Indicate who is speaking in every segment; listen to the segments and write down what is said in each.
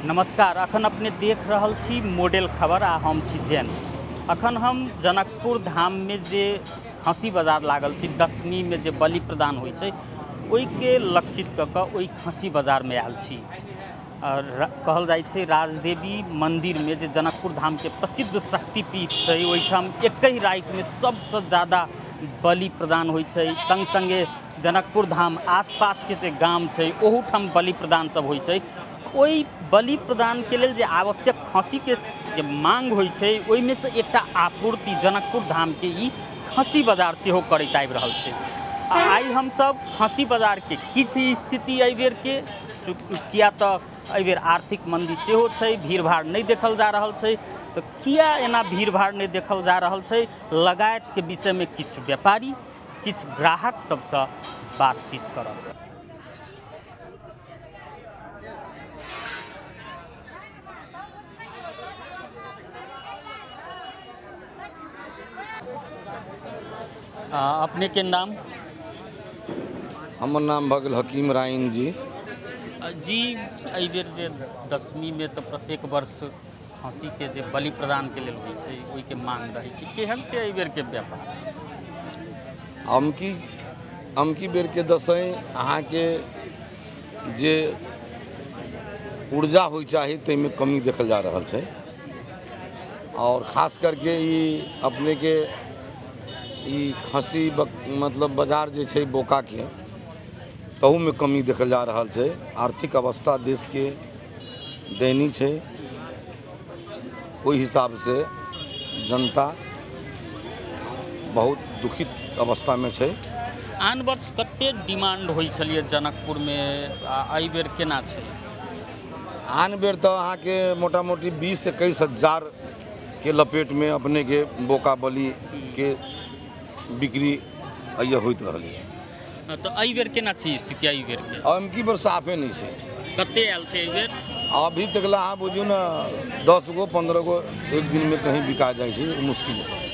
Speaker 1: नमस्कार, अखन अपने देख रहल छी मॉडल खबर आ हम छी जैन। अखन हम जनकपुर धाम में जे खसी बाजार लागल छी, दशमी में जे बलि प्रदान होइ छै ओहि के लक्षित क के ओहि खसी बाजार में आयल छी। कहल जाइ छै राजदेवी मंदिर में जे जनकपुर धाम के प्रसिद्ध शक्तिपीठ छै, ओहिठाम एक ही रात में सबसे ज़्यादा बलि प्रदान होइ छै। संग संगे जनकपुर धाम आसपास के जे गाम छै ओहूठाम बलि प्रदान सब होइ छै। ओहि बलि प्रदान के लेल जे आवश्यक खसी के जे मांग होइ छै ओहि में से एकटा आपूर्ति जनकपुर धाम के ई खसी बाजार सेहो करैत आबि रहल छै। आई हम सब खसी बाजार के किछु स्थिति एहि बेर के, किया तो एहि बेर आर्थिक मंदी सेहो छै, भीड़ भाड़ नहीं देखल जा रहल छै, तो किया एना भीड़ भाड़ नहीं देखल जा रहल छै लगायत के विषय में किछु व्यापारी किछु ग्राहक सबसे बातचीत करब। अपने के नाम?
Speaker 2: हमर नाम भगल हकीम राइन जी।
Speaker 1: जी, एहि बेर जे दशमी में तो प्रत्येक वर्ष खसी के जे बलि प्रदान के लेल होइ छै ओहि के मांग रहे छै, केहन छै एहि बेर के व्यापार?
Speaker 2: अमकी बेर के दसई अहाँ के जे ऊर्जा होइ चाही तै में कमी देखल जा रहल छै, और खास करके ई अपने के ई खसी मतलब बाजार जे छै बोका के तहू में कमी देखल जा रहल छै। आर्थिक अवस्था देश के दयनीय छै, ओहि हिसाब से जनता बहुत दुखित अवस्था में छै।
Speaker 1: आन वर्ष कते डिमांड होइ छलिए जनकपुर में, एहि बेर केना छै?
Speaker 2: आन बेर तो अहाँ के मोटा मोटी 20-21 हजार के लपेट में अपने के बोका बलि के बिक्री होइत रहली है।
Speaker 1: तो एहि बेर केना छै स्थिति? एहि बेर के
Speaker 2: अमकी बेर साफे नहीं छै।
Speaker 1: कते आयल छै एहि बेर?
Speaker 2: अभी तक ला अहाँ बुझू ना 10 गो 15 गो एक दिन में कहीं बिका जाए छै मुश्किल से।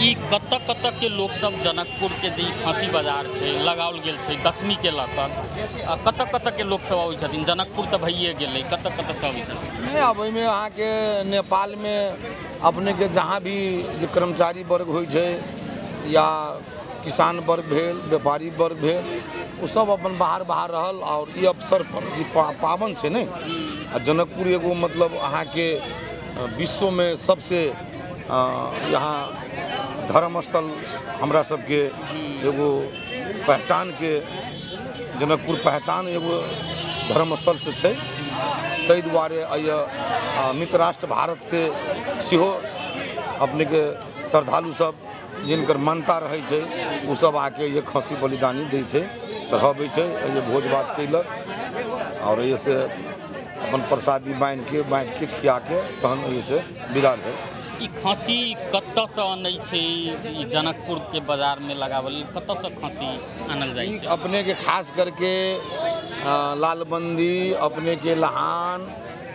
Speaker 1: ई कत के लोग सब जनकपुर के जे खसी बाजार छै लगाओल गेल छै दशमी के लकर, कत के लोग सब आबै छथिन? जनकपुर तो भइए गेलै, कत से आबै छथिन?
Speaker 2: नहीं, अब में अहाँ के नेपाल में अपने के जहाँ भी जो कर्मचारी वर्ग होइ छै या किसान वर्ग भेल, व्यापारी वर्ग भेल, वो सब अपन बाहर रहल, और ये अवसर पर ये पावन छै ने। जनकपुर एगो मतलब अहाँ के विश्व में सबसे यहाँ धर्मस्थल हमरा सबके एगो पहचान के, जनकपुर पहचान एगो धर्मस्थल से छै। तै दुआरे मित्र राष्ट्र भारत से सेहो अपने के श्रद्धालु सब जिनकर मानता रहे छै वो सब आके ये खसी बलिदानी दै छै, चढ़ाबै छै, ये भोज भात कैलक, और ये से अपन प्रसादी बाँट के खिया के तहन ये से विदा भेल।
Speaker 1: ई खसी कत से आनै छै? ई जनकपुर के बाजार में लगावल कत से खसी आनल जाइ छै?
Speaker 2: अपने के खास करके लालबंदी, अपने के लहान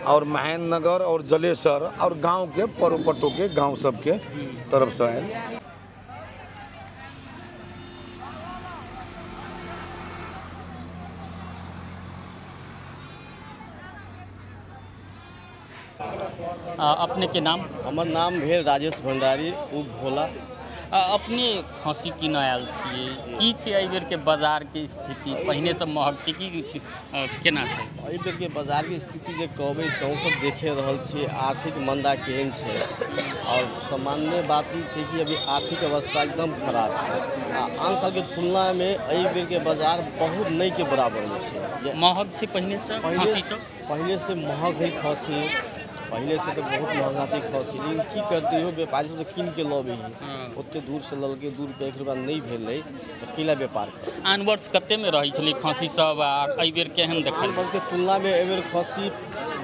Speaker 2: और महेंद्र नगर और जलेसर और गांव के परोपटो के गांव सब के तरफ से आयल।
Speaker 1: अपने के नाम?
Speaker 3: हमर नाम भेल राजेश भंडारी उप भोला।
Speaker 1: अपने खसी किन आयल छियै, की छै एहि बेर के बाजार के स्थिति? पहिने से महग छै कि केना छै?
Speaker 3: एहि बेर के बाजार के स्थिति जे कहबै तऽ सब देखे रहल छियै, आर्थिक मंदा केहन छै, और सामान्य बात ई छै कि अभी आर्थिक अवस्था एकदम खराब छै। आन साल के तुलना में एहि बेर के बाजार बहुत नहीं के बराबर में छै।
Speaker 1: महग छै पहिने से खसी सब?
Speaker 3: पहले से महग है खसी, पहले से तो बहुत महंगा छै खसी, लेकिन की करते हो व्यापारी सब तो कीन के लबे है, ओते दूर से ललके दूर पे 1 रुपया नहीं भेलै तो केला व्यापार कर।
Speaker 1: आन वर्ष कते में रही छलै खसी सब, आ एहि बेर केहन देखल?
Speaker 3: आन वर्ष के तुलना में एहि बेर खसी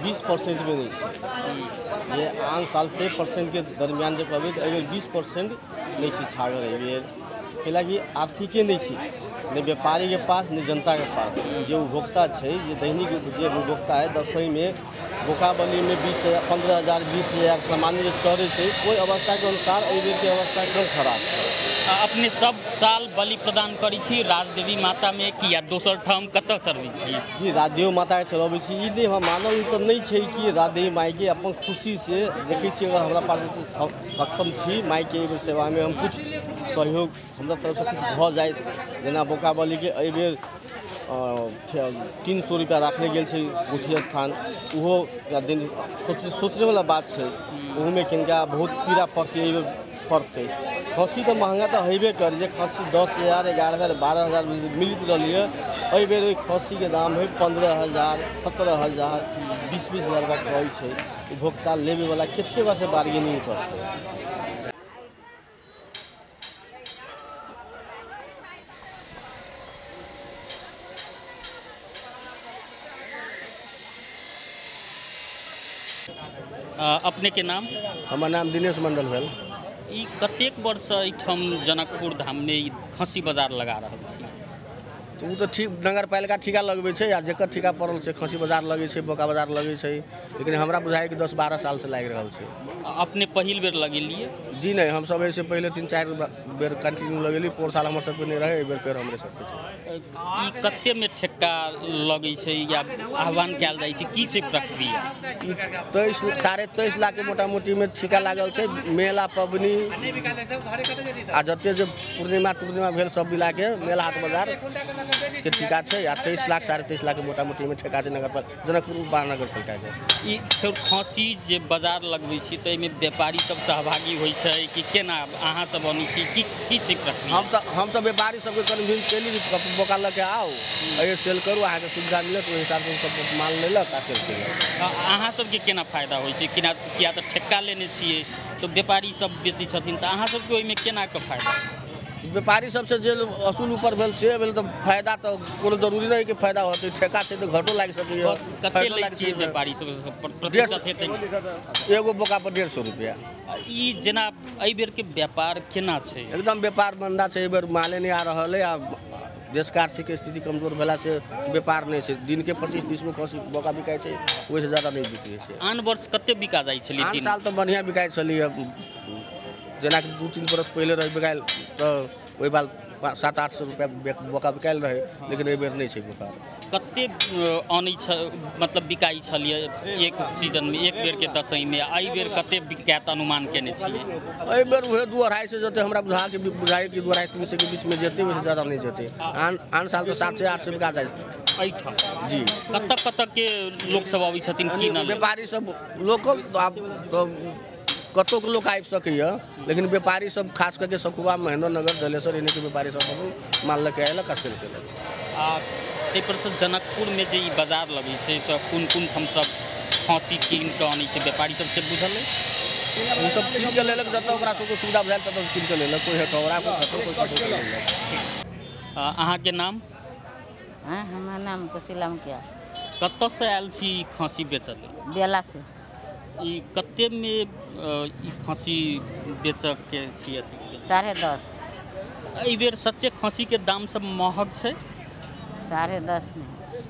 Speaker 3: 20% में नहीं छै। ये आन साल से परसेंट के दरमियान जे कहबै तऽ एहि बेर 20% नहीं छै छागर एहि बेर, कैलाकि आर्थिके नहीं छै, नहीं व्यापारी के पास नहीं जनता के पास। जो उपभोक्ता है, जो दैनिक जो उपभोक्ता है, दसवीं में बोका बलि में 15,000 20,000 सामान्य जो चढ़े थे, कोई अवस्था के अनुसार एहि बेर के अवस्था एकदम खराब है।
Speaker 1: अपने सब साल बलि प्रदान करी छी राजदेवी माता में कि या दोसर ठाम कतऽ चढ़बै छी?
Speaker 3: जी राजदेवी माता के चढ़बै छी। ई नहीं हम मानल तो नहीं छै कि राजदेवी माई के अपन खुशी से देखै छी अगर हमरा पास सक्षम छी माई के सेवा में हम कुछ सहयोग हमरा तरफ से कुछ भ जाए जेना बोका बलि के एहि बेर 300 रुपया रखले गेल छै गुठी स्थान। उहो दिन सोचने वाला बात छै। ओहू में किनका बहुत पीड़ा पड़ते। खस्सी तो महंगा तो हेबे कर जे खस्सी 10,000 11,000 12,000 मिलत रही है। एहि बेर ओहि खस्सी के दाम है 15,000 17,000 20,000 का कहै छै। उपभोक्ता लेवे वाला कितने बार से बार्गेनिंग करते।
Speaker 1: अपने के नाम?
Speaker 3: हमार नाम दिनेश मंडल भेल।
Speaker 1: ई कतेक वर्ष एहिठाम जनकपुर धाम में ई खस्सी बाजार लगा रहल छी?
Speaker 3: तो वो तो ठीक नगर पालिका ठिका लगबे छै या जेकर ठिका पड़ल छै खस्सी बाजार लगे छै बोका बाजार लगे छै। लेकिन हमरा बुझाय कि 10-12 साल से लाग रहल छै।
Speaker 1: अपने पहिल बेर लगेलिए?
Speaker 3: जी नहीं, हम सब ऐसे पहले 3-4 बेर कंटिन्यू लगेली। पोर साल हमर सबके नहीं रहे, बेर फेर हमरे सबके छै।
Speaker 1: ई कते में ठेका लगे छै या आह्वान कयल जाइ छै? की छै प्रक्रिया?
Speaker 3: 23.5 लाख के मोटा मोटी में ठिका लागल छै। मेला पबनी आ जते जो पूर्णिमा भेल सब मिला के मेला हाट बाजार के ठिका छै। या 23 लाख 23.5 लाख के मोटा मोटी में ठेका छै जनकपुर महानगर पालिका के।
Speaker 1: ई फेर खस्सी जे बाजार लगबै छी त एहिमे व्यापारी सब सहभागी होइ छै कि केना अहाँ सब बनै छी? की छै प्रक्रिया?
Speaker 3: हम सब व्यापारी सबके कन्विंस केली बोका लऽ के आओ ये सेल करू, अहाँ के सुविधा मिलत ओहि हिसाब से सब माल लेलक आ सेल केलक।
Speaker 1: अहाँ सबके केना फायदा होइ छै? किया तऽ ठेका लेने छियै तो व्यापारी सब बेचै छथिन तऽ अहाँ सबके ओहिमे केना के फायदा?
Speaker 3: व्यापारी सबसे जे असूल ऊपर भेल से भेल तो फायदा तो कोनो जरूरी नहीं कि फायदा होते। ठेका से तो घटो लाग सकैए।
Speaker 1: कते लै छियै व्यापारी सब प्रतिशत हेतै?
Speaker 3: एगो बोका पर 150 रुपया।
Speaker 1: ई जेना एहि बेर के व्यापार केना छै?
Speaker 3: एकदम व्यापार मंदा छै। एहि बेर माले नहीं आ रहल है। आ देश के आर्थिक स्थिति कमजोर भेला से व्यापार नहीं छै। दिन के 25-30 में खस्सी बोका बिकाय छै, ओहि से ज्यादा नहीं बिकै छै।
Speaker 1: आन वर्ष कते बिका जाइ छलै?
Speaker 3: आन साल तो बढ़िया बिकाय छलै। जेना कि 2-3 बरस पहले रह बिकायल तो ओहि बाल 700-800 रुपया बोका बिकायल रहे। लेकिन एहि बेर नहीं छै बोका। कते
Speaker 1: आनै छ मतलब बिकाई छलिए एक सीजन में एक बेर के दसई में? एहि बेर कते बिकायत अनुमान केने छियै?
Speaker 3: एहि बेर वह 2-2.5 से जते हमरा बुझाय कि 2-2.5-3 के बीच में जेते, वैसे ज्यादा नहीं जेते। आन साल तो 7 से 8 से बिका जाए
Speaker 1: एहिठाम।
Speaker 3: जी
Speaker 1: कतऽ के लोग सब आबै छथिन कीनल?
Speaker 3: व्यापारी सब लोकल आब तो कतौ के लोग आबि सकैए। लेकिन व्यापारी सब खास करके सखुआ महेंद्र नगर दलेश्वर इन्हीं के व्यापारी सब माल लेके आयल आ सेल केलक।
Speaker 1: आ ताहिपर से जनकपुर में जे ई बाजार लगै छै तऽ कोन हम सब खस्सी कीन कऽ आनै छै? व्यापारी सबसे बुझल है?
Speaker 3: ओ सब कीन के लेलक जतऽ ओकरा सबके सुविधा भेल ततऽ कीन के लेलक। कोई हटौरा कोई लेलक।
Speaker 1: अहाँ के नाम?
Speaker 4: हमार नाम कोशिला मुखिया।
Speaker 1: कतऽ से आयल छी खस्सी बेचल?
Speaker 4: बेला से।
Speaker 1: ई कते में ई खस्सी बेचक के छी?
Speaker 4: 10.5।
Speaker 1: एहि बेर सच्चे खस्सी के दाम सब महग छै?
Speaker 4: 10.5 में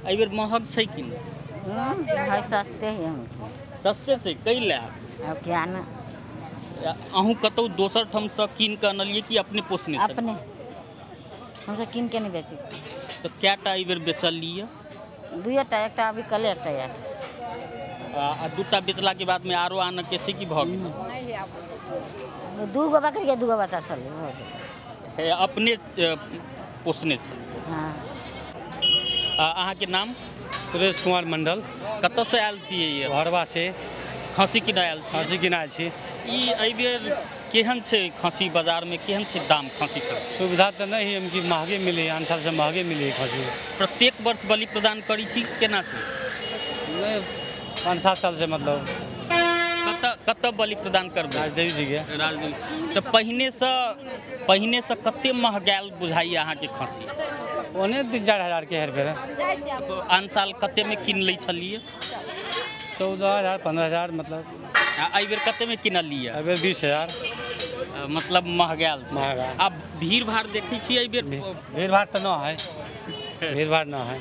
Speaker 1: एहि बेर महग छै कि नहीं?
Speaker 4: है सस्ते ही हम।
Speaker 1: सस्ते छै कै ले?
Speaker 4: अब क्या ना
Speaker 1: अहूँ कतौ दोसर ठाम से कीन के अनलिए कि अपने पोसने?
Speaker 4: अपने हमसे कीन के नहीं बेची।
Speaker 1: तो कैटा एहि बेर बेचल लिए?
Speaker 4: 2टा, एकटा अभी कल एकटा यार।
Speaker 1: आ 2टा बेचला के बाद में आरो आन के से की भऽ गेल?
Speaker 4: 2 गो बकरी के 2 गो बच्चा छलै।
Speaker 1: अपने पोसने छल?
Speaker 4: हाँ।
Speaker 1: अहाँ के नाम?
Speaker 5: सुरेश कुमार मंडल।
Speaker 1: कतऽ से आयल छियै?
Speaker 5: हरवा से
Speaker 1: खस्सी किनाय आयल छी?
Speaker 5: खस्सी किनाय छी।
Speaker 1: ई एहि बेर केहन छै खस्सी बाजार में? केहन छै दाम खस्सी का?
Speaker 5: सुविधा तो नहीं है कि महंगे मिले, आन साल से महंगे मिले खस्सी।
Speaker 1: प्रत्येक वर्ष बलि प्रदान करी छी केना छै?
Speaker 5: नहीं 5-7 साल से मतलब।
Speaker 1: कतऽ बलि प्रदान करबै?
Speaker 5: राजदेवी जी के।
Speaker 1: राजदेवी। तो पहिने से कते महगायल बुझाइए अहाँ के खस्सी?
Speaker 5: ओने 3-4 हजार के हेर फेर।
Speaker 1: आन साल कते में कीन लै छलिए?
Speaker 5: 14,000 15,000 मतलब।
Speaker 1: एहि बेर कते में किनलिए?
Speaker 5: एहि बेर 20,000।
Speaker 1: मतलब महगायल छै। अब भीड़ भाड़ देखै छी एहि बेर?
Speaker 5: भीड़ भाड़ तो ना है, भीड़ भाड़ ना है।